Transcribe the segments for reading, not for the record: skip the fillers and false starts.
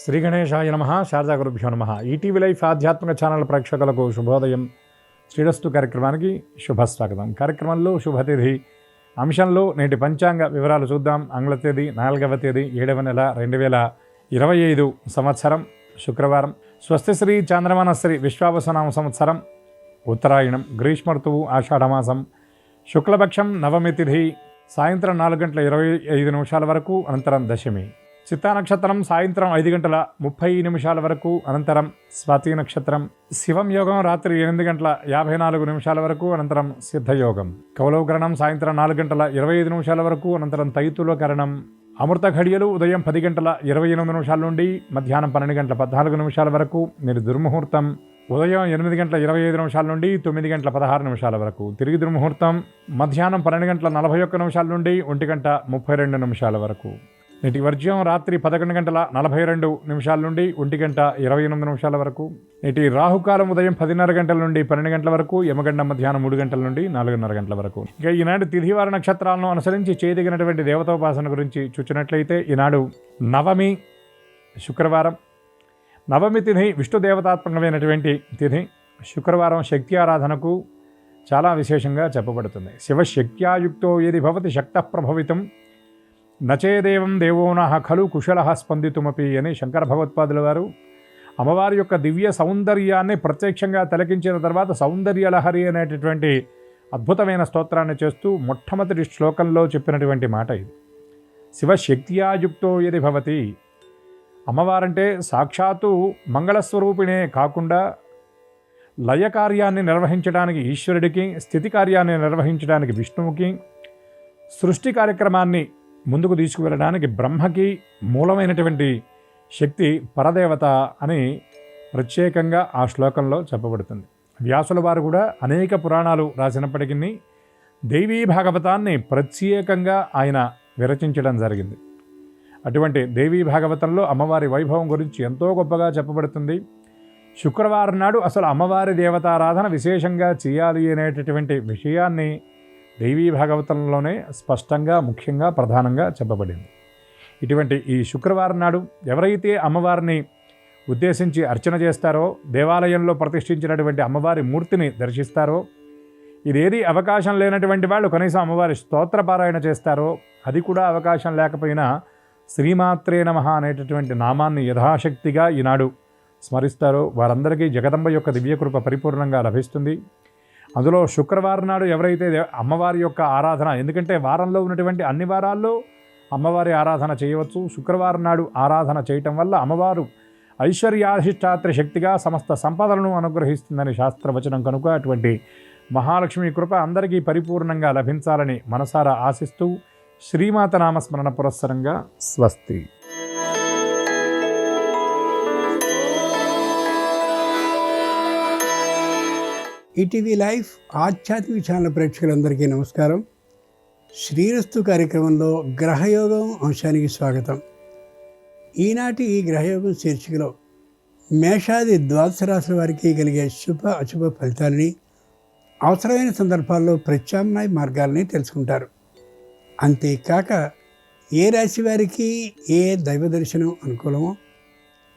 శ్రీ గణేశాయ నమః. శారదా గురుభ్యో నమః. ఈటీవీ లైఫ్ ఆధ్యాత్మిక ఛానల్ ప్రేక్షకులకు శుభోదయం. శ్రీరస్తు కార్యక్రమానికి శుభస్వాగతం. కార్యక్రమంలో శుభతిథి అంశంలో నేటి పంచాంగ వివరాలు చూద్దాం. ఆంగ్ల తేదీ 4వ తేదీ 7వ నెల 2025 సంవత్సరం శుక్రవారం. స్వస్తిశ్రీ చాంద్రమానశ్రీ విశ్వావసనామ సంవత్సరం ఉత్తరాయణం, గ్రీష్మ ఋతువు, ఆషాఢమాసం, శుక్లపక్షం, నవమి తిథి సాయంత్రం 4:25 వరకు, అనంతరం దశమి. చిత్తా నక్షత్రం సాయంత్రం 5:30 వరకు, అనంతరం స్వాతి నక్షత్రం. శివం యోగం రాత్రి 8:54 వరకు, అనంతరం సిద్ధయోగం. కౌలవకరణం సాయంత్రం 4:25 వరకు, అనంతరం తైతుల కరణం. అమృత ఘడియలు ఉదయం 10:28 నుండి మధ్యాహ్నం 12:14 వరకు. నేడు దుర్ముహూర్తం ఉదయం 8:25 నుండి 9:16 వరకు. తిరిగి దుర్ముహూర్తం మధ్యాహ్నం 12:41 నుండి 1:32 వరకు. నేటి వర్జ్యం రాత్రి 11:42 నుండి 1:28 వరకు. నేటి రాహుకాలం ఉదయం 10:30 నుండి 12 వరకు. యమగండం మధ్యాహ్నం 3 నుండి 4:30 వరకు. ఇక ఈనాడు తిథివార నక్షత్రాలను అనుసరించి చేయదగినటువంటి దేవతోపాసన గురించి చూచినట్లయితే, ఈనాడు నవమి శుక్రవారం. నవమి తిథి విష్ణు దేవతాత్మకమైనటువంటి తిథి. శుక్రవారం శక్తి ఆరాధనకు చాలా విశేషంగా చెప్పబడుతుంది. శివశక్త్యాయుక్తో యది భవతి శక్త ప్రభవితం నచేదేవం దేవోనః ఖలు కుశలః స్పందితుమపి అని శంకర భగవత్పాదుల వారు అమ్మవారి యొక్క దివ్య సౌందర్యాన్ని ప్రత్యక్షంగా తిలకించిన తర్వాత సౌందర్యలహరి అనేటటువంటి అద్భుతమైన స్తోత్రాన్ని చేస్తూ మొట్టమొదటి శ్లోకంలో చెప్పినటువంటి మాట ఇది. శివశక్త్యాయుక్తో యది భవతి. అమ్మవారంటే సాక్షాత్తు మంగళస్వరూపిణే కాకుండా లయ కార్యాన్ని నిర్వహించడానికి ఈశ్వరుడికి, స్థితి కార్యాన్ని నిర్వహించడానికి విష్ణువుకి, సృష్టి కార్యక్రమాన్ని ముందుకు తీసుకువెళ్ళడానికి బ్రహ్మకి మూలమైనటువంటి శక్తి పరదేవత అని ప్రత్యేకంగా ఆ శ్లోకంలో చెప్పబడుతుంది. వ్యాసుల వారు కూడా అనేక పురాణాలు రాసినప్పటికీ దేవీ భాగవతాన్ని ప్రత్యేకంగా ఆయన విరచించడం జరిగింది. అటువంటి దేవీ భాగవతంలో అమ్మవారి వైభవం గురించి ఎంతో గొప్పగా చెప్పబడుతుంది. శుక్రవారం నాడు అసలు అమ్మవారి దేవతారాధన విశేషంగా చేయాలి అనేటటువంటి విషయాన్ని దేవీ భాగవతంలోనే స్పష్టంగా, ముఖ్యంగా, ప్రధానంగా చెప్పబడింది. ఇటువంటి ఈ శుక్రవారం నాడు ఎవరైతే అమ్మవారిని ఉద్దేశించి అర్చన చేస్తారో, దేవాలయంలో ప్రతిష్ఠించినటువంటి అమ్మవారి మూర్తిని దర్శిస్తారో, ఇదేది అవకాశం లేనటువంటి వాళ్ళు కనీసం అమ్మవారి స్తోత్రపారాయణ చేస్తారో, అది కూడా అవకాశం లేకపోయినా శ్రీమాత్రే నమః అనేటటువంటి నామాన్ని యథాశక్తిగా ఈనాడు స్మరిస్తారో వారందరికీ జగదంబ యొక్క దివ్యకృప పరిపూర్ణంగా లభిస్తుంది. అందులో శుక్రవారం నాడు ఎవరైతే అమ్మవారి యొక్క ఆరాధన, ఎందుకంటే వారంలో ఉన్నటువంటి అన్ని వారాల్లో అమ్మవారి ఆరాధన చేయవచ్చు. శుక్రవారం నాడు ఆరాధన చేయటం వల్ల అమ్మవారు ఐశ్వర్యాధిష్టాత్రి శక్తిగా సమస్త సంపదలను అనుగ్రహిస్తుందని శాస్త్రవచనం కనుక అటువంటి మహాలక్ష్మి కృప అందరికీ పరిపూర్ణంగా లభించాలని మనసారా ఆశిస్తూ శ్రీమాత నామస్మరణ పురస్సరంగా స్వస్తి. ఈటీవీ లైఫ్ ఆధ్యాత్మిక ఛానల్ ప్రేక్షకులందరికీ నమస్కారం. శ్రీరస్తు కార్యక్రమంలో గ్రహయోగం అంశానికి స్వాగతం. ఈనాటి ఈ గ్రహయోగం శీర్షికలో మేషాది ద్వాదశ రాశుల వారికి కలిగే శుభ అశుభ ఫలితాలని, అవసరమైన సందర్భాల్లో ప్రత్యామ్నాయ మార్గాలని తెలుసుకుంటారు. అంతేకాక ఏ రాశి వారికి ఏ దైవ దర్శనం అనుకూలమో,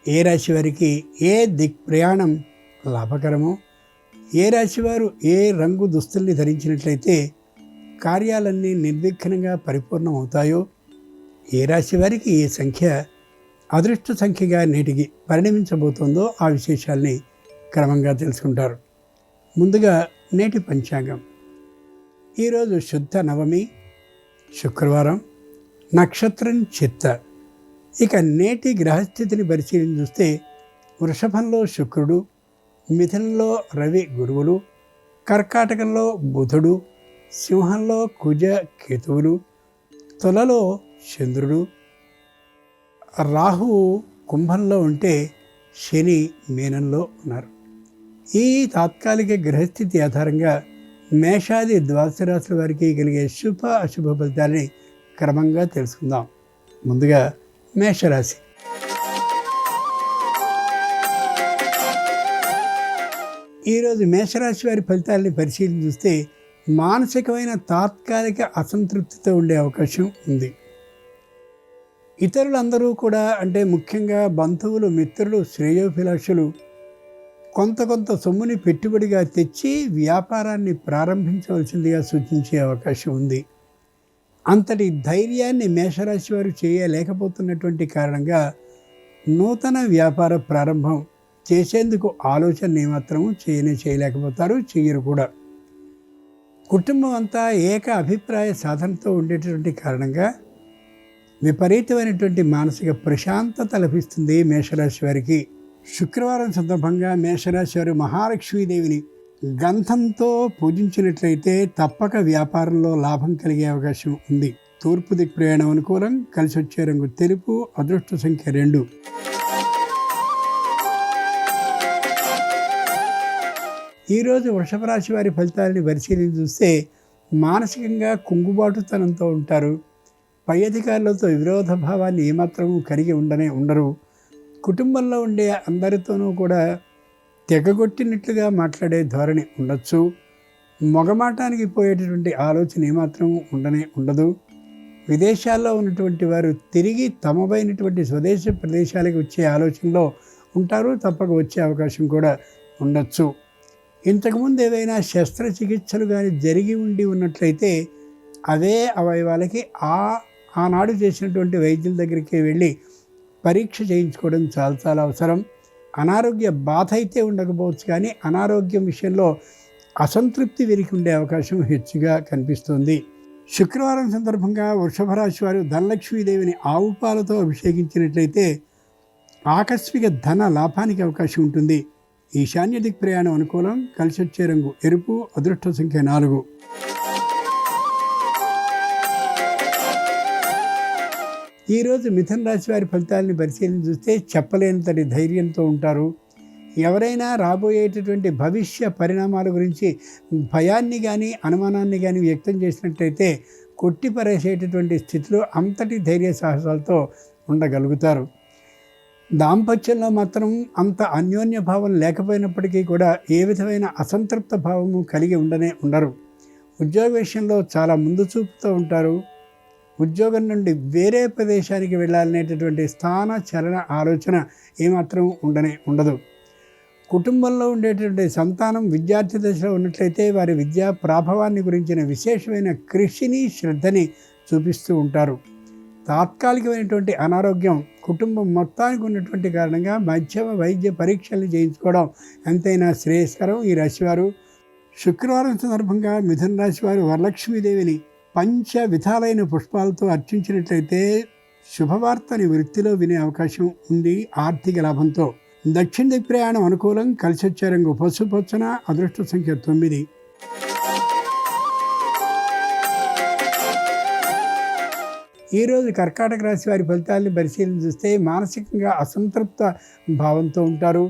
ఏ రాశి వారికి ఏ దిక్ ప్రయాణం లాభకరమో, ఏ రాశివారు ఏ రంగు దుస్తుల్ని ధరించినట్లయితే కార్యాలన్నీ నిర్విఘ్నంగా పరిపూర్ణం అవుతాయో, ఏ రాశి వారికి ఏ సంఖ్య అదృష్ట సంఖ్యగా నేటికి పరిణమించబోతోందో ఆ విశేషాల్ని క్రమంగా తెలుసుకుంటారు. ముందుగా నేటి పంచాంగం. ఈరోజు శుద్ధ నవమి శుక్రవారం, నక్షత్రం చిత్త. ఇక నేటి గ్రహస్థితిని పరిశీలించి చూస్తే వృషభంలో శుక్రుడు, మిథునంలో రవి గురువులు, కర్కాటకంలో బుధుడు, సింహంలో కుజ కేతువులు, తులలో చంద్రుడు, రాహువు కుంభంలో ఉంటే శని మీనంలో ఉన్నారు. ఈ తాత్కాలిక గ్రహస్థితి ఆధారంగా మేషాది ద్వాదశ రాశుల వారికి కలిగే శుభ అశుభ ఫలితాలని క్రమంగా తెలుసుకుందాం. ముందుగా మేషరాశి. ఈరోజు మేషరాశి వారి ఫలితాలని పరిశీలన చూస్తే మానసికమైన తాత్కాలిక అసంతృప్తితో ఉండే అవకాశం ఉంది. ఇతరులందరూ కూడా అంటే ముఖ్యంగా బంధువులు, మిత్రులు, శ్రేయోభిలాషులు కొంత సొమ్ముని పెట్టుబడిగా తెచ్చి వ్యాపారాన్ని ప్రారంభించవలసిందిగా సూచించే అవకాశం ఉంది. అంతటి ధైర్యాన్ని మేషరాశి వారు చేయలేకపోతున్నటువంటి కారణంగా నూతన వ్యాపార ప్రారంభం చేసేందుకు ఆలోచన ఏమాత్రము చేయలేకపోతారు, చెయ్యరు కూడా. కుటుంబం అంతా ఏక అభిప్రాయ సాధనతో ఉండేటటువంటి కారణంగా విపరీతమైనటువంటి మానసిక ప్రశాంతత లభిస్తుంది మేషరాశి వారికి. శుక్రవారం సందర్భంగా మేషరాశి వారు మహాలక్ష్మీదేవిని గంధంతో పూజించినట్లయితే తప్పక వ్యాపారంలో లాభం కలిగే అవకాశం ఉంది. తూర్పు దిక్కు ప్రయాణం అనుకూలం. కలిసి వచ్చే రంగు తెలుపు. అదృష్ట సంఖ్య 2. ఈరోజు వృషభ రాశి వారి ఫలితాలని పరిశీలించి చూస్తే మానసికంగా కుంగుబాటుతనంతో ఉంటారు. పై అధికారులతో విరోధ భావాన్ని ఏమాత్రం కలిగి ఉండరు. కుటుంబంలో ఉండే అందరితోనూ కూడా తెగగొట్టినట్లుగా మాట్లాడే ధోరణి ఉండొచ్చు. మొగమాటానికి పోయేటటువంటి ఆలోచన ఏమాత్రం ఉండదు. విదేశాల్లో ఉన్నటువంటి వారు తిరిగి తమపైనటువంటి స్వదేశ ప్రదేశాలకు వచ్చే ఆలోచనలో ఉంటారు. తప్పక వచ్చే అవకాశం కూడా ఉండొచ్చు. ఇంతకుముందు ఏవైనా శస్త్రచికిత్సలు కానీ జరిగి ఉన్నట్లయితే అవే అవయవాలకి ఆనాడు చేసినటువంటి వైద్యుల దగ్గరికి వెళ్ళి పరీక్ష చేయించుకోవడం చాలా అవసరం. అనారోగ్య బాధ అయితే ఉండకపోవచ్చు, కానీ అనారోగ్యం విషయంలో అసంతృప్తి వీరికి ఉండే అవకాశం హెచ్చుగా కనిపిస్తుంది. శుక్రవారం సందర్భంగా వృషభ రాశి వారు ధనలక్ష్మీదేవిని ఆవు పాలతో అభిషేకించినట్లయితే ఆకస్మిక ధన లాభానికి అవకాశం ఉంటుంది. ఈశాన్య దిక్ ప్రయాణం అనుకూలం. కలిసి వచ్చే రంగు ఎరుపు. అదృష్ట సంఖ్య 4. ఈరోజు మిథున రాశి వారి ఫలితాలని పరిశీలన చూస్తే చెప్పలేనంతటి ధైర్యంతో ఉంటారు. ఎవరైనా రాబోయేటటువంటి భవిష్య పరిణామాల గురించి భయాన్ని కానీ అనుమానాన్ని కానీ వ్యక్తం చేసినట్లయితే కొట్టిపరేసేటటువంటి స్థితిలో అంతటి ధైర్య సాహసాలతో ఉండగలుగుతారు. దాంపత్యంలో మాత్రం అంత అన్యోన్య భావం లేకపోయినప్పటికీ కూడా ఏ విధమైన అసంతృప్త భావము కలిగి ఉండరు. ఉద్యోగ విషయంలో చాలా ముందు చూపుతూ ఉంటారు. ఉద్యోగం నుండి వేరే ప్రదేశానికి వెళ్ళాలనేటటువంటి స్థాన చలన ఆలోచన ఏమాత్రం ఉండదు. కుటుంబంలో ఉండేటువంటి సంతానం విద్యార్థి దశలో ఉన్నట్లయితే వారి విద్యా ప్రాభవాన్ని గురించిన విశేషమైన కృషిని, శ్రద్ధని చూపిస్తూ ఉంటారు. తాత్కాలికమైనటువంటి అనారోగ్యం కుటుంబం మొత్తానికి ఉన్నటువంటి కారణంగా మధ్యమ వైద్య పరీక్షలు చేయించుకోవడం ఎంతైనా శ్రేయస్కరం. ఈ రాశివారు శుక్రవారం సందర్భంగా మిథున రాశి వారు వరలక్ష్మీదేవిని పంచ విధాలైన పుష్పాలతో అర్చించినట్లయితే శుభవార్తని వృత్తిలో వినే అవకాశం ఉంది ఆర్థిక లాభంతో. దక్షిణ దిక్ ప్రయాణం అనుకూలం. కలిసి వచ్చే రంగు పసుపచ్చన. అదృష్ట సంఖ్య 9. ఈరోజు కర్కాటక రాశి వారి ఫలితాలను పరిశీలన చూస్తే మానసికంగా అసంతృప్త భావంతో ఉంటారు.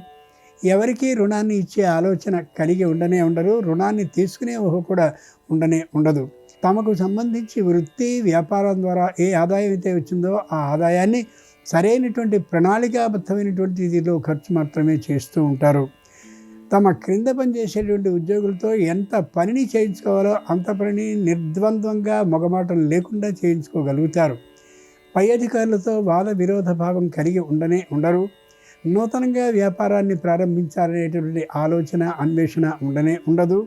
ఎవరికి రుణాన్ని ఇచ్చే ఆలోచన కలిగి ఉండరు. రుణాన్ని తీసుకునే ఊహ కూడా ఉండదు. తమకు సంబంధించి వృత్తి వ్యాపారం ద్వారా ఏ ఆదాయం అయితే వచ్చిందో ఆ ఆదాయాన్ని సరైనటువంటి ప్రణాళికాబద్ధమైనటువంటి రీతిలో ఖర్చు మాత్రమే చేస్తూ ఉంటారు. తమ క్రింద పనిచేసేటువంటి ఉద్యోగులతో ఎంత పనిని చేయించుకోవాలో అంత పనిని నిర్ద్వంద్వంగా మొగమాటం లేకుండా చేయించుకోగలుగుతారు. పై అధికారులతో వాద విరోధ భావం కలిగి ఉండరు. నూతనంగా వ్యాపారాన్ని ప్రారంభించాలనేటువంటి ఆలోచన, అన్వేషణ ఉండదు.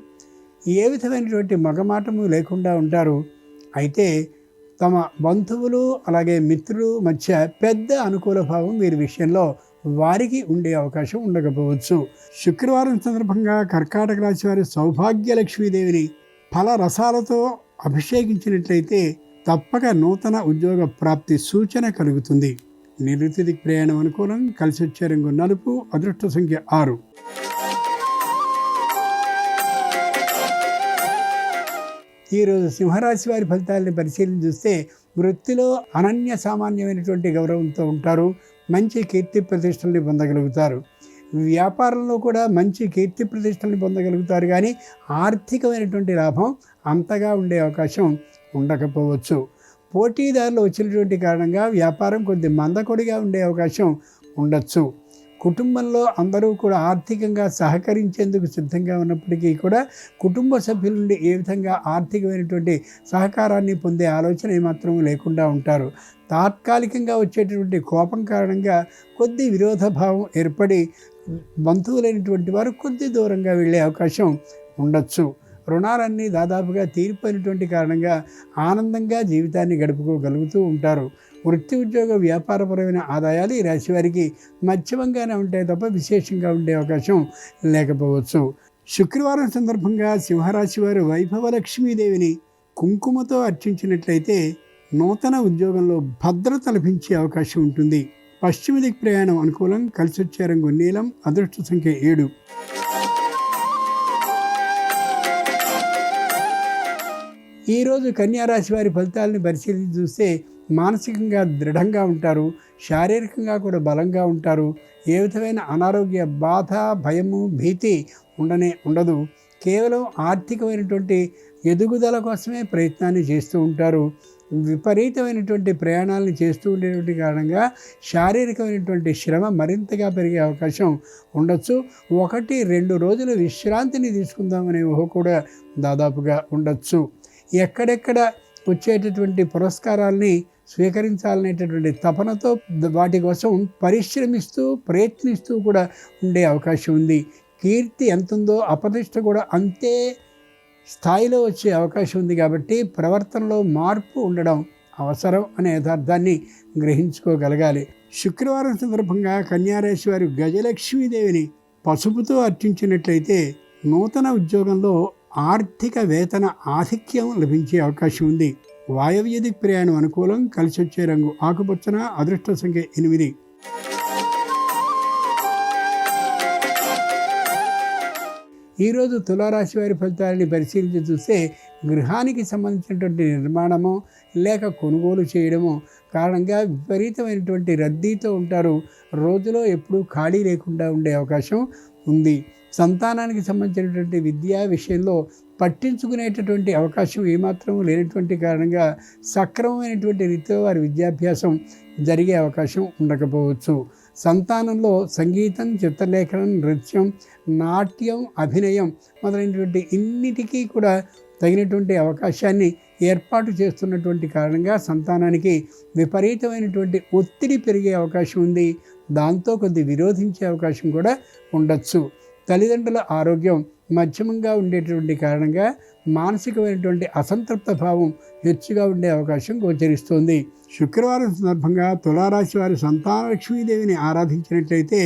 ఏ విధమైనటువంటి మగమాటము లేకుండా ఉంటారు. అయితే తమ బంధువులు అలాగే మిత్రులు మధ్య పెద్ద అనుకూల భావం వీరి విషయంలో వారికి ఉండే అవకాశం ఉండకపోవచ్చు. శుక్రవారం సందర్భంగా కర్కాటక రాశి వారి సౌభాగ్య లక్ష్మీదేవిని ఫల రసాలతో అభిషేకించినట్లయితే తప్పక నూతన ఉద్యోగ ప్రాప్తి సూచన కలుగుతుంది. నివృత్తి దిక్ ప్రయాణం అనుకూలం. కలిసి వచ్చే రంగు నలుపు. అదృష్ట సంఖ్య 6. ఈరోజు సింహరాశి వారి ఫలితాలను పరిశీలన చూస్తే వృత్తిలో అనన్య సామాన్యమైనటువంటి గౌరవంతో ఉంటారు. మంచి కీర్తి ప్రతిష్టల్ని పొందగలుగుతారు. వ్యాపారంలో కూడా మంచి కీర్తి ప్రతిష్టల్ని పొందగలుగుతారు, కానీ ఆర్థికమైనటువంటి లాభం అంతగా ఉండే అవకాశం ఉండకపోవచ్చు. పోటీదారులు వచ్చినటువంటి కారణంగా వ్యాపారం కొద్ది మందకొడిగా ఉండే అవకాశం ఉండొచ్చు. కుటుంబంలో అందరూ కూడా ఆర్థికంగా సహకరించేందుకు సిద్ధంగా ఉన్నప్పటికీ కూడా కుటుంబ సభ్యుల నుండి ఏ విధంగా ఆర్థికమైనటువంటి సహకారాన్ని పొందే ఆలోచన ఏమాత్రం లేకుండా ఉంటారు. తాత్కాలికంగా వచ్చేటటువంటి కోపం కారణంగా కొద్ది విరోధభావం ఏర్పడి బంధువులైనటువంటి వారు కొద్ది దూరంగా వెళ్ళే అవకాశం ఉండొచ్చు. రుణాలన్నీ దాదాపుగా తీరిపోయినటువంటి కారణంగా ఆనందంగా జీవితాన్ని గడుపుకోగలుగుతూ ఉంటారు. వృత్తి ఉద్యోగ వ్యాపారపరమైన ఆదాయాలు ఈ రాశి వారికి మధ్యమంగానే ఉంటాయి తప్ప విశేషంగా ఉండే అవకాశం లేకపోవచ్చు. శుక్రవారం సందర్భంగా సింహరాశి వారు వైభవ లక్ష్మీదేవిని కుంకుమతో అర్చించినట్లయితే నూతన ఉద్యోగంలో భద్రత లభించే అవకాశం ఉంటుంది. పశ్చిమ దిక్ ప్రయాణం అనుకూలం. కలిసి వచ్చే రంగు నీలం. అదృష్ట సంఖ్య 7. ఈరోజు కన్యారాశి వారి ఫలితాలను పరిశీలించి చూస్తే మానసికంగా దృఢంగా ఉంటారు, శారీరకంగా కూడా బలంగా ఉంటారు. ఏ విధమైన అనారోగ్య బాధ, భయము, భీతి ఉండదు. కేవలం ఆర్థికమైనటువంటి ఎదుగుదల కోసమే ప్రయత్నాన్ని చేస్తూ ఉంటారు. విపరీతమైనటువంటి ప్రయాణాలను చేస్తూ ఉండేటువంటి కారణంగా శారీరకమైనటువంటి శ్రమ మరింతగా పెరిగే అవకాశం ఉండొచ్చు. 1-2 రోజులు విశ్రాంతిని తీసుకుందామనే ఊహ కూడా దాదాపుగా ఉండొచ్చు. ఎక్కడెక్కడ వచ్చేటటువంటి పురస్కారాల్ని స్వీకరించాలనేటటువంటి తపనతో వాటి కోసం పరిశ్రమిస్తూ ప్రయత్నిస్తూ కూడా ఉండే అవకాశం ఉంది. కీర్తి ఎంత ఉందో అప్రతిష్ట కూడా అంతే స్థాయిలో వచ్చే అవకాశం ఉంది. కాబట్టి ప్రవర్తనలో మార్పు ఉండడం అవసరం అనే యథార్థాన్ని గ్రహించుకోగలగాలి. శుక్రవారం సందర్భంగా కన్యారాశి వారు గజలక్ష్మీదేవిని పసుపుతో అర్చించినట్లయితే నూతన ఉద్యోగంలో ఆర్థిక వేతన ఆధిక్యం లభించే అవకాశం ఉంది. వాయవ్య దిక్ ప్రయాణం అనుకూలం. కలిసి వచ్చే రంగు ఆకుపచ్చన. అదృష్ట సంఖ్య 8. ఈరోజు తులారాశి వారి ఫలితాలని పరిశీలించి చూస్తే గృహానికి సంబంధించినటువంటి నిర్మాణము లేక కొనుగోలు చేయడము కారణంగా విపరీతమైనటువంటి రద్దీతో ఉంటారు. రోజులో ఎప్పుడూ ఖాళీ లేకుండా ఉండే అవకాశం ఉంది. సంతానానికి సంబంధించినటువంటి విద్యా విషయంలో పట్టించుకునేటటువంటి అవకాశం ఏమాత్రం లేనటువంటి కారణంగా సక్రమమైనటువంటి రీతిలో వారి విద్యాభ్యాసం జరిగే అవకాశం ఉండకపోవచ్చు. సంతానంలో సంగీతం, చిత్రలేఖనం, నృత్యం, నాట్యం, అభినయం మొదలైనటువంటి ఇన్నిటికీ కూడా తగినటువంటి అవకాశాన్ని ఏర్పాటు చేస్తున్నటువంటి కారణంగా సంతానానికి విపరీతమైనటువంటి ఒత్తిడి పెరిగే అవకాశం ఉంది. దాంతో కొద్ది విరోధించే అవకాశం కూడా ఉండొచ్చు. తల్లిదండ్రుల ఆరోగ్యం మధ్యమంగా ఉండేటువంటి కారణంగా మానసికమైనటువంటి అసంతృప్త భావం హెచ్చుగా ఉండే అవకాశం గోచరిస్తుంది. శుక్రవారం సందర్భంగా తులారాశి వారి సంతాన లక్ష్మీదేవిని ఆరాధించినట్లయితే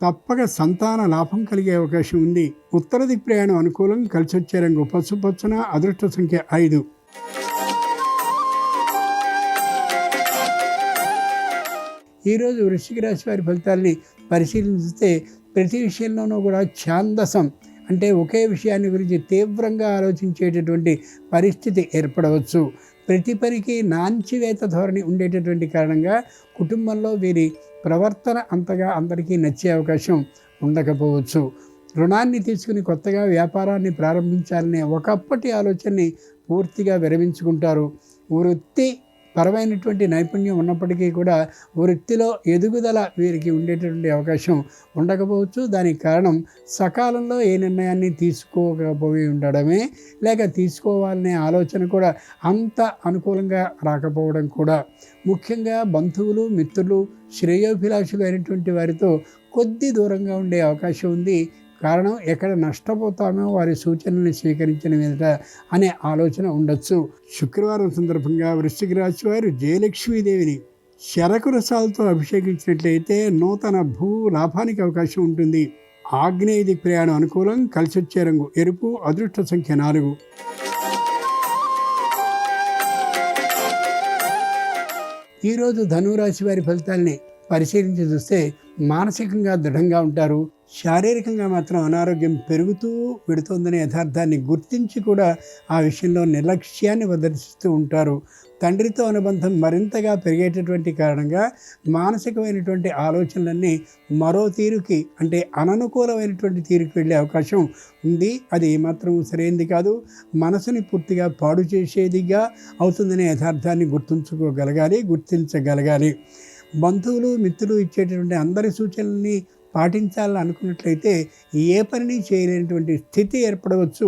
తప్పక సంతాన లాభం కలిగే అవకాశం ఉంది. ఉత్తర దిక్ ప్రయాణం అనుకూలం. కలిసి వచ్చే రంగు పసుపచ్చన. అదృష్ట సంఖ్య 5. ఈరోజు వృశ్చిక రాశి వారి ఫలితాలని పరిశీలిస్తే ప్రతి విషయంలోనూ కూడా ఛాందసం అంటే ఒకే విషయాన్ని గురించి తీవ్రంగా ఆలోచించేటటువంటి పరిస్థితి ఏర్పడవచ్చు. ప్రతి పనికి నాంచివేత ధోరణి ఉండేటటువంటి కారణంగా కుటుంబంలో వీరి ప్రవర్తన అంతగా అందరికీ నచ్చే అవకాశం ఉండకపోవచ్చు. రుణాన్ని తీసుకుని కొత్తగా వ్యాపారాన్ని ప్రారంభించాలనే ఒకప్పటి ఆలోచనని పూర్తిగా విరమించుకుంటారు. వృత్తి పరమైనటువంటి నైపుణ్యం ఉన్నప్పటికీ కూడా వృత్తిలో ఎదుగుదల వీరికి ఉండేటటువంటి అవకాశం ఉండకపోవచ్చు. దానికి కారణం సకాలంలో ఏ నిర్ణయాన్ని తీసుకోకపోయి ఉండడమే, లేక తీసుకోవాలనే ఆలోచన కూడా అంత అనుకూలంగా రాకపోవడం కూడా. ముఖ్యంగా బంధువులు, మిత్రులు, శ్రేయోభిలాషులు అయినటువంటి వారితో కొద్ది దూరంగా ఉండే అవకాశం ఉంది. కారణం ఎక్కడ నష్టపోతామో వారి సూచనల్ని స్వీకరించిన మీదట అనే ఆలోచన ఉండొచ్చు. శుక్రవారం సందర్భంగా వృశ్చిక రాశి వారు జయలక్ష్మీదేవిని శరకు రసాలతో అభిషేకించినట్లయితే నూతన భూ లాభానికి అవకాశం ఉంటుంది. ఆగ్నేయ దిక్ ప్రయాణం అనుకూలం. కలిసి వచ్చే రంగు ఎరుపు. అదృష్ట సంఖ్య 4. ఈరోజు ధనురాశి వారి ఫలితాలని పరిశీలించి చూస్తే మానసికంగా దృఢంగా ఉంటారు. శారీరకంగా మాత్రం అనారోగ్యం పెరుగుతూ పెడుతోందనే యథార్థాన్ని గుర్తించి కూడా ఆ విషయంలో నిర్లక్ష్యాన్ని ప్రదర్శిస్తూ ఉంటారు. తండ్రితో అనుబంధం మరింతగా పెరిగేటటువంటి కారణంగా మానసికమైనటువంటి ఆలోచనలన్నీ మరో తీరుకి అంటే అననుకూలమైనటువంటి తీరుకి వెళ్ళే అవకాశం ఉంది. అది ఏమాత్రం సరైనది కాదు. మనసుని పూర్తిగా పాడు చేసేదిగా అవుతుందనే యథార్థాన్ని గుర్తించగలగాలి. బంధువులు, మిత్రులు ఇచ్చేటటువంటి అందరి సూచనల్ని పాటించాలని అనుకున్నట్లయితే ఏ పనిని చేయలేనటువంటి స్థితి ఏర్పడవచ్చు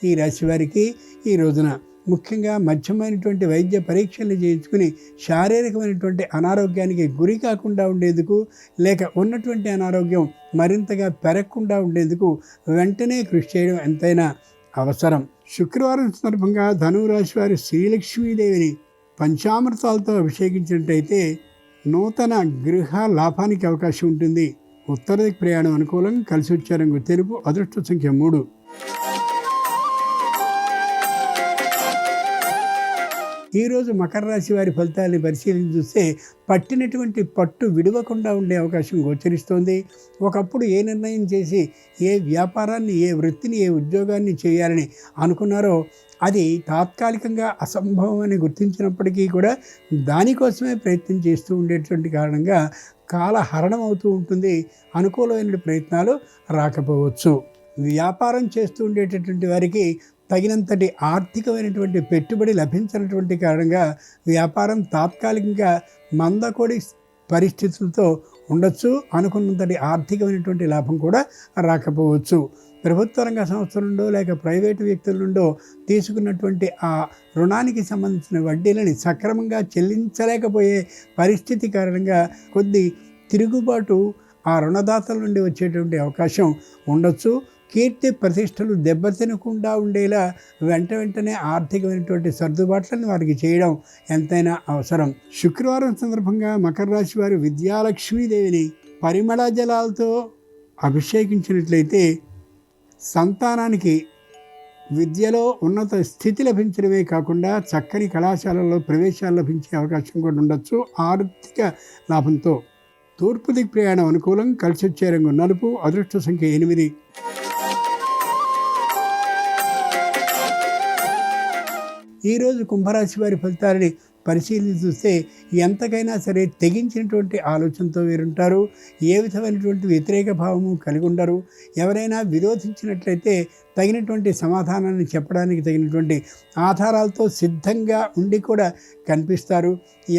ఈ రాశి వారికి ఈ రోజున. ముఖ్యంగా మధ్యమైనటువంటి వైద్య పరీక్షలు చేయించుకుని శారీరకమైనటువంటి అనారోగ్యానికి గురి కాకుండా ఉండేందుకు, లేక ఉన్నటువంటి అనారోగ్యం మరింతగా పెరగకుండా ఉండేందుకు వెంటనే కృషి చేయడం ఎంతైనా అవసరం. శుక్రవారం సందర్భంగా ధనురాశి వారి శ్రీలక్ష్మీదేవిని పంచామృతాలతో అభిషేకించినట్టయితే నూతన గృహ లాభానికి అవకాశం ఉంటుంది. ఉత్తర దిక్కు ప్రయాణం అనుకూలం. కలిసి వచ్చే రంగు తెలుపు. అదృష్ట సంఖ్య 3. ఈరోజు మకర రాశి వారి ఫలితాన్ని పరిశీలించి చూస్తే పట్టినటువంటి పట్టు విడవకుండా ఉండే అవకాశం గోచరిస్తోంది. ఒకప్పుడు ఏ నిర్ణయం చేసి ఏ వ్యాపారాన్ని, ఏ వృత్తిని, ఏ ఉద్యోగాన్ని చేయాలని అనుకున్నారో అది తాత్కాలికంగా అసంభవం అని గుర్తించినప్పటికీ కూడా దానికోసమే ప్రయత్నం చేస్తూ ఉండేటువంటి కారణంగా కాలహరణం అవుతూ ఉంటుంది. అనుకూలమైన ప్రయత్నాలు రాకపోవచ్చు. వ్యాపారం చేస్తూ ఉండేటటువంటి వారికి తగినంతటి ఆర్థికమైనటువంటి పెట్టుబడి లభించినటువంటి కారణంగా వ్యాపారం తాత్కాలికంగా మందకొడి పరిస్థితులతో ఉండొచ్చు. అనుకున్నంతటి ఆర్థికమైనటువంటి లాభం కూడా రాకపోవచ్చు. ప్రభుత్వ రంగ సంస్థల నుండో లేక ప్రైవేటు వ్యక్తుల నుండో తీసుకున్నటువంటి ఆ రుణానికి సంబంధించిన వడ్డీలని సక్రమంగా చెల్లించలేకపోయే పరిస్థితి కారణంగా కొద్ది తిరుగుబాటు ఆ రుణదాతల నుండి వచ్చేటువంటి అవకాశం ఉండొచ్చు. కీర్తి ప్రతిష్టలు దెబ్బతినకుండా ఉండేలా వెంటనే ఆర్థికమైనటువంటి సర్దుబాట్లను వారికి చేయడం ఎంతైనా అవసరం. శుక్రవారం సందర్భంగా మకర రాశి వారి విద్యాలక్ష్మీదేవిని పరిమళ జలాలతో అభిషేకించినట్లయితే సంతానానికి విద్యలో ఉన్నత స్థితి లభించడమే కాకుండా చక్కని కళాశాలల్లో ప్రవేశాలు లభించే అవకాశం కూడా ఉండొచ్చు. ఆర్థిక లాభంతో తూర్పు దిక్కు ప్రయాణం అనుకూలం. కలిసి వచ్చే రంగు నలుపు. అదృష్ట సంఖ్య 8. ఈరోజు కుంభరాశి వారి ఫలితాలని పరిశీలించి చూస్తే ఎంతకైనా సరే తెగించినటువంటి ఆలోచనతో వీరుంటారు. ఏ విధమైనటువంటి వ్యతిరేక భావము కలిగి ఉండరు. ఎవరైనా విరోధించినట్లయితే తగినటువంటి సమాధానాన్ని చెప్పడానికి తగినటువంటి ఆధారాలతో సిద్ధంగా ఉండి కూడా కనిపిస్తారు.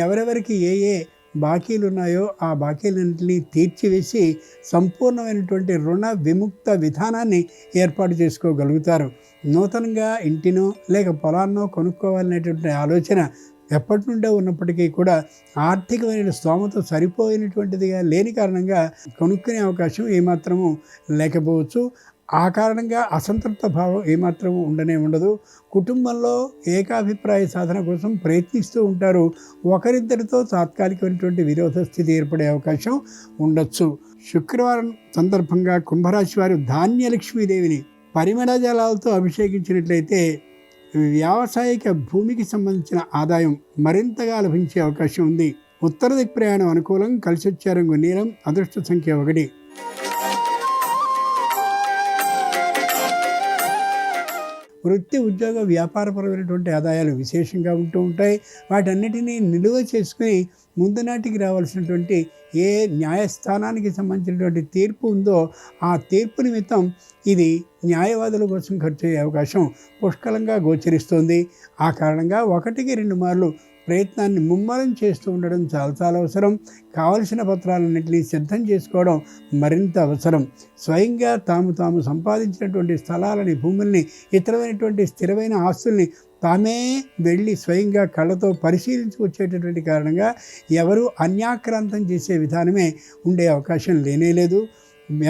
ఎవరెవరికి ఏ బాకీలు ఉన్నాయో ఆ బాకీలన్నింటినీ తీర్చివేసి సంపూర్ణమైనటువంటి రుణ విముక్త విధానాన్ని ఏర్పాటు చేసుకోగలుగుతారు. నూతనంగా ఇంటినో లేక పొలాన్నో కొనుక్కోవాలనేటువంటి ఆలోచన ఎప్పటి నుండో ఉన్నప్పటికీ కూడా ఆర్థికమైన స్తోమత సరిపోయినటువంటిదిగా లేని కారణంగా కొనుక్కునే అవకాశం ఏమాత్రము లేకపోవచ్చు. ఆ కారణంగా అసంతృప్త భావం ఏమాత్రము ఉండదు. కుటుంబంలో ఏకాభిప్రాయ సాధన కోసం ప్రయత్నిస్తూ ఉంటారు. ఒకరిద్దరితో తాత్కాలికమైనటువంటి విరోధ స్థితి ఏర్పడే అవకాశం ఉండొచ్చు. శుక్రవారం సందర్భంగా కుంభరాశి వారు ధాన్యలక్ష్మీదేవిని పరిమళ జలాలతో అభిషేకించినట్లయితే వ్యావసాయిక భూమికి సంబంధించిన ఆదాయం మరింతగా లభించే అవకాశం ఉంది. ఉత్తర దిక్కు ప్రయాణం అనుకూలం. కలిసి వచ్చే రంగు నీలం. అదృష్ట సంఖ్య 1. వృత్తి, ఉద్యోగ, వ్యాపారపరమైనటువంటి ఆదాయాలు విశేషంగా ఉంటూ ఉంటాయి. వాటన్నిటినీ నిలువ చేసుకుని ముందు నాటికి రావాల్సినటువంటి ఏ న్యాయస్థానానికి సంబంధించినటువంటి తీర్పు ఉందో ఆ తీర్పు నిమిత్తం ఇది న్యాయవాదుల కోసం ఖర్చు అయ్యే అవకాశం పుష్కలంగా గోచరిస్తోంది. ఆ కారణంగా 1-2 మార్లు ప్రయత్నాన్ని ముమ్మరం చేస్తూ ఉండడం చాలా అవసరం. కావలసిన పత్రాలన్నింటినీ సిద్ధం చేసుకోవడం మరింత అవసరం. స్వయంగా తాము సంపాదించినటువంటి స్థలాలని, భూముల్ని, ఇతరమైనటువంటి స్థిరమైన ఆస్తుల్ని తామే వెళ్ళి స్వయంగా కళ్ళతో పరిశీలించుకొచ్చేటటువంటి కారణంగా ఎవరు అన్యాక్రాంతం చేసే విధానమే ఉండే అవకాశం లేనేలేదు.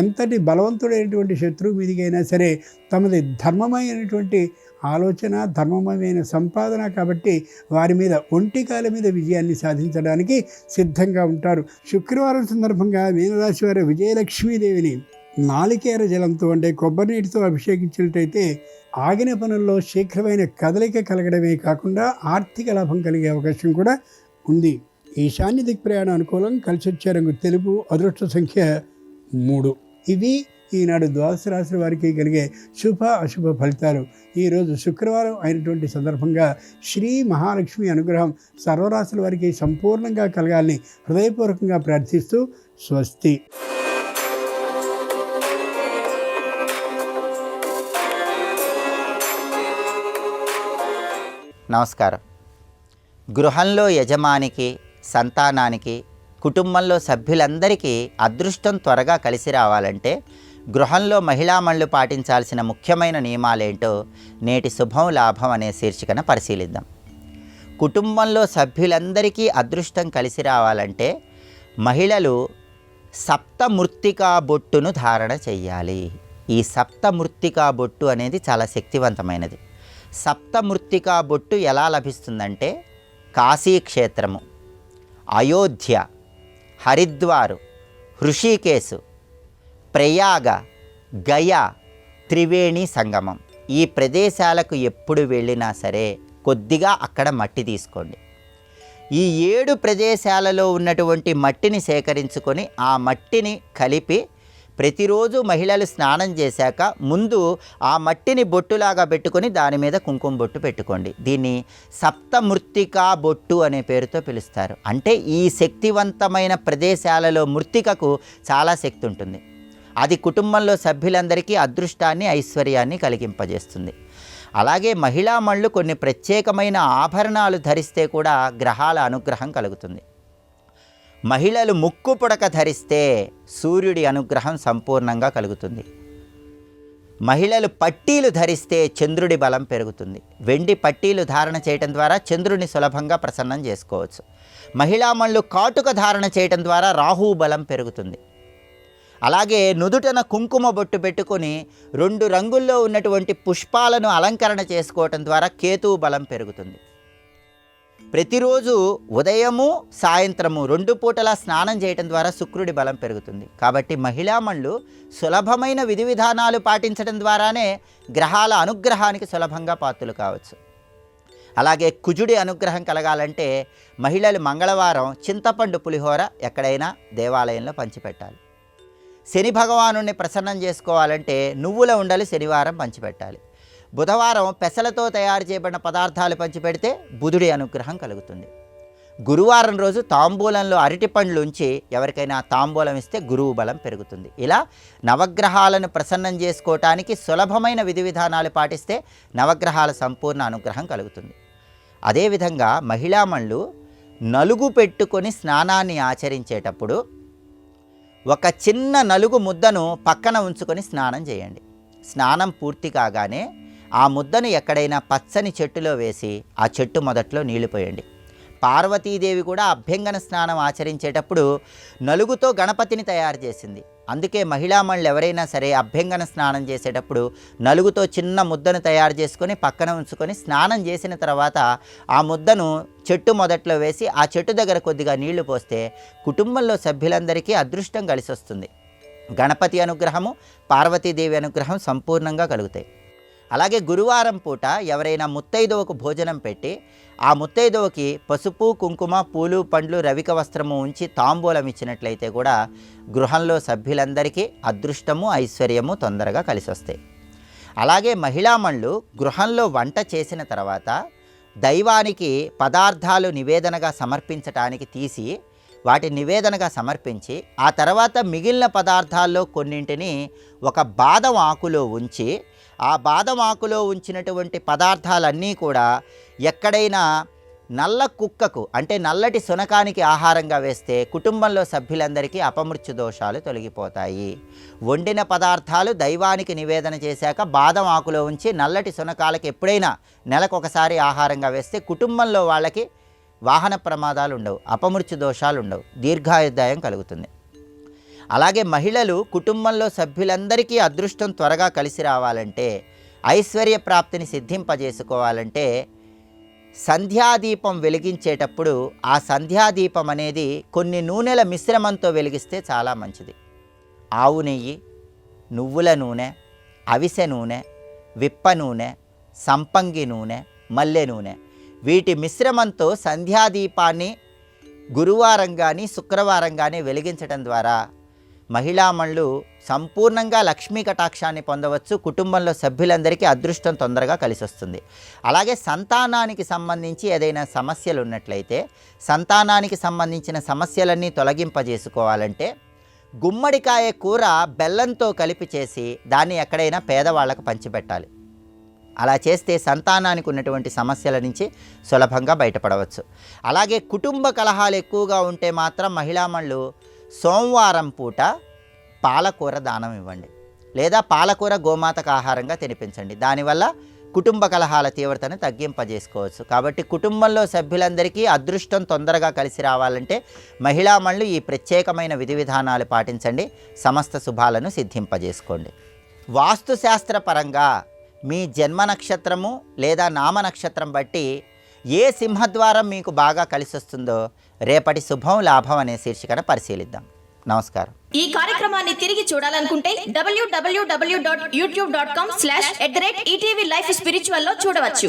ఎంతటి బలవంతుడైనటువంటి శత్రువు మీదికైనా సరే తమది ధర్మమైనటువంటి ఆలోచన, ధర్మమైన సంపాదన కాబట్టి వారి మీద ఒంటికాల మీద విజయాన్ని సాధించడానికి సిద్ధంగా ఉంటారు. శుక్రవారం సందర్భంగా మీనరాశి వారి విజయలక్ష్మీదేవిని నాలికేర జలంతో అంటే కొబ్బరి నీటితో అభిషేకించినట్టయితే ఆగిన పనుల్లో శీఘ్రమైన కదలిక కలగడమే కాకుండా ఆర్థిక లాభం కలిగే అవకాశం కూడా ఉంది. ఈశాన్య దిక్ప్రయాణం అనుకూలం. కలిసి వచ్చే రంగు తెలుపు. అదృష్ట సంఖ్య 3. ఇవి ఈనాడు ద్వాదశ రాశుల వారికి కలిగే శుభ అశుభ ఫలితాలు. ఈరోజు శుక్రవారం అయినటువంటి సందర్భంగా శ్రీ మహాలక్ష్మి అనుగ్రహం సర్వరాశుల వారికి సంపూర్ణంగా కలగాలని హృదయపూర్వకంగా ప్రార్థిస్తూ స్వస్తి. నమస్కారం. గృహంలో యజమానికి, సంతానానికి కుటుంబంలో సభ్యులందరికీ అదృష్టం త్వరగా కలిసి రావాలంటే గృహంలో మహిళామణులు పాటించాల్సిన ముఖ్యమైన నియమాలేంటో నేటి శుభం లాభం అనే శీర్షికన పరిశీలిద్దాం. కుటుంబంలో సభ్యులందరికీ అదృష్టం కలిసి రావాలంటే మహిళలు సప్తమృత్తికా బొట్టును ధారణ చెయ్యాలి. ఈ సప్తమృత్తికా బొట్టు అనేది చాలా శక్తివంతమైనది. సప్తమృత్తికా బొట్టు ఎలా లభిస్తుందంటే కాశీక్షేత్రము, అయోధ్య, హరిద్వారు, హృషికేశు, ప్రయాగ, గయా, త్రివేణి సంగమం ఈ ప్రదేశాలకు ఎప్పుడు వెళ్ళినా సరే కొద్దిగా అక్కడ మట్టి తీసుకోండి. ఈ 7 ప్రదేశాలలో ఉన్నటువంటి మట్టిని సేకరించుకొని ఆ మట్టిని కలిపి ప్రతిరోజు మహిళలు స్నానం చేశాక ముందు ఆ మట్టిని బొట్టులాగా పెట్టుకొని దాని మీద కుంకుమ బొట్టు పెట్టుకోండి. దీన్ని సప్తమృత్తికా బొట్టు అనే పేరుతో పిలుస్తారు. అంటే ఈ శక్తివంతమైన ప్రదేశాలలో మృత్తికకు చాలా శక్తి ఉంటుంది. అది కుటుంబంలో సభ్యులందరికీ అదృష్టాన్ని ఐశ్వర్యాన్ని కలిగింపజేస్తుంది. అలాగే మహిళామణులు కొన్ని ప్రత్యేకమైన ఆభరణాలు ధరిస్తే కూడా గ్రహాల అనుగ్రహం కలుగుతుంది. మహిళలు ముక్కు పుడక ధరిస్తే సూర్యుడి అనుగ్రహం సంపూర్ణంగా కలుగుతుంది. మహిళలు పట్టీలు ధరిస్తే చంద్రుడి బలం పెరుగుతుంది. వెండి పట్టీలు ధారణ చేయటం ద్వారా చంద్రుడిని సులభంగా ప్రసన్నం చేసుకోవచ్చు. మహిళామణులు కాటుక ధారణ చేయటం ద్వారా రాహు బలం పెరుగుతుంది. అలాగే నుదుటన కుంకుమ బొట్టు పెట్టుకొని 2 రంగుల్లో ఉన్నటువంటి పుష్పాలను అలంకరణ చేసుకోవటం ద్వారా కేతువు బలం పెరుగుతుంది. ప్రతిరోజు ఉదయము సాయంత్రము 2 పూటలా స్నానం చేయటం ద్వారా శుక్రుడి బలం పెరుగుతుంది. కాబట్టి మహిళామణులు సులభమైన విధి విధానాలు పాటించడం ద్వారానే గ్రహాల అనుగ్రహానికి సులభంగా పాత్రలు కావచ్చు. అలాగే కుజుడి అనుగ్రహం కలగాలంటే మహిళలు మంగళవారం చింతపండు పులిహోర ఎక్కడైనా దేవాలయంలో పంచిపెట్టాలి. శని భగవానుని ప్రసన్నం చేసుకోవాలంటే నువ్వుల ఉండలు శనివారం పంచిపెట్టాలి. బుధవారం పెసలతో తయారు చేయబడిన పదార్థాలు పంచిపెడితే బుధుడి అనుగ్రహం కలుగుతుంది. గురువారం రోజు తాంబూలంలో అరటి పండ్లు ఉంచి ఎవరికైనా తాంబూలం ఇస్తే గురువు బలం పెరుగుతుంది. ఇలా నవగ్రహాలను ప్రసన్నం చేసుకోవటానికి సులభమైన విధి విధానాలు పాటిస్తే నవగ్రహాల సంపూర్ణ అనుగ్రహం కలుగుతుంది. అదేవిధంగా మహిళామణులు నలుగు పెట్టుకొని స్నానాన్ని ఆచరించేటప్పుడు ఒక చిన్న నలుగు ముద్దను పక్కన ఉంచుకొని స్నానం చేయండి. స్నానం పూర్తి కాగానే ఆ ముద్దను ఎక్కడైనా పచ్చని చెట్టులో వేసి ఆ చెట్టు మొదట్లో నీళ్లు పోయండి. పార్వతీదేవి కూడా అభ్యంగన స్నానం ఆచరించేటప్పుడు నలుగుతో గణపతిని తయారు చేసింది. అందుకే మహిళామణులు ఎవరైనా సరే అభ్యంగన స్నానం చేసేటప్పుడు నలుగుతో చిన్న ముద్దను తయారు చేసుకొని పక్కన ఉంచుకొని స్నానం చేసిన తర్వాత ఆ ముద్దను చెట్టు మొదట్లో వేసి ఆ చెట్టు దగ్గర కొద్దిగా నీళ్లు పోస్తే కుటుంబంలో సభ్యులందరికీ అదృష్టం కలిసి వస్తుంది. గణపతి అనుగ్రహము, పార్వతీదేవి అనుగ్రహం సంపూర్ణంగా కలుగుతాయి. అలాగే గురువారం పూట ఎవరైనా ముత్తైదువకు భోజనం పెట్టి ఆ ముత్తైదువకి పసుపు, కుంకుమ, పూలు, పండ్లు, రవిక వస్త్రము ఉంచి తాంబూలం ఇచ్చినట్లయితే కూడా గృహంలో సభ్యులందరికీ అదృష్టము ఐశ్వర్యము తొందరగా కలిసి వస్తాయి. అలాగే మహిళామణులు గృహంలో వంట చేసిన తర్వాత దైవానికి పదార్థాలు నివేదనగా సమర్పించటానికి తీసి వాటి నివేదనగా సమర్పించి ఆ తర్వాత మిగిలిన పదార్థాల్లో కొన్నింటిని ఒక బాదం ఆకులో ఉంచి ఆ బాదం ఆకులో ఉంచినటువంటి పదార్థాలన్నీ కూడా ఎక్కడైనా నల్ల కుక్కకు అంటే నల్లటి శునకానికి ఆహారంగా వేస్తే కుటుంబంలో సభ్యులందరికీ అపమృత్యు దోషాలు తొలగిపోతాయి. వండిన పదార్థాలు దైవానికి నివేదన చేశాక బాదం ఆకులో ఉంచి నల్లటి శునకాలకి ఎప్పుడైనా నెలకొకసారి ఆహారంగా వేస్తే కుటుంబంలో వాళ్ళకి వాహన ప్రమాదాలు ఉండవు, అపమృత్యు దోషాలు ఉండవు, దీర్ఘాయుర్దాయం కలుగుతుంది. అలాగే మహిళలు కుటుంబంలో సభ్యులందరికీ అదృష్టం త్వరగా కలిసి రావాలంటే, ఐశ్వర్య ప్రాప్తిని సిద్ధింపజేసుకోవాలంటే సంధ్యాదీపం వెలిగించేటప్పుడు ఆ సంధ్యాదీపం అనేది కొన్ని నూనెల మిశ్రమంతో వెలిగిస్తే చాలా మంచిది. ఆవు నెయ్యి, నువ్వుల నూనె, అవిసె నూనె, విప్ప నూనె, సంపంగి నూనె, మల్లె నూనె వీటి మిశ్రమంతో సంధ్యాదీపాన్ని గురువారం కానీ శుక్రవారం కానీ వెలిగించడం ద్వారా మహిళామణులు సంపూర్ణంగా లక్ష్మీ కటాక్షాన్ని పొందవచ్చు. కుటుంబంలో సభ్యులందరికీ అదృష్టం తొందరగా కలిసి వస్తుంది. అలాగే సంతానానికి సంబంధించి ఏదైనా సమస్యలు ఉన్నట్లయితే సంతానానికి సంబంధించిన సమస్యలన్నీ తొలగింపజేసుకోవాలంటే గుమ్మడికాయ కూర బెల్లంతో కలిపి చేసి దాన్ని ఎక్కడైనా పేదవాళ్లకు పంచిపెట్టాలి. అలా చేస్తే సంతానానికి ఉన్నటువంటి సమస్యల నుంచి సులభంగా బయటపడవచ్చు. అలాగే కుటుంబ కలహాలు ఎక్కువగా ఉంటే మాత్రం మహిళామణులు సోమవారం పూట పాలకూర దానం ఇవ్వండి, లేదా పాలకూర గోమాతకు ఆహారంగా తినిపించండి. దానివల్ల కుటుంబ కలహాల తీవ్రతను తగ్గింపజేసుకోవచ్చు. కాబట్టి కుటుంబంలో సభ్యులందరికీ అదృష్టం తొందరగా కలిసి రావాలంటే మహిళామణులు ఈ ప్రత్యేకమైన విధి విధానాలు పాటించండి, సమస్త శుభాలను సిద్ధింపజేసుకోండి. వాస్తుశాస్త్రపరంగా మీ జన్మ నక్షత్రము లేదా నామ నక్షత్రం బట్టి ఏ సింహద్వారం మీకు బాగా కలిసి వస్తుందో రేపటి శుభం లాభం అనే శీర్షికను పరిశీలిద్దాం. నమస్కారం. ఈ కార్యక్రమాన్ని తిరిగి చూడాలనుకుంటే www.youtube.com/ETV Life Spiritual లో చూడవచ్చు.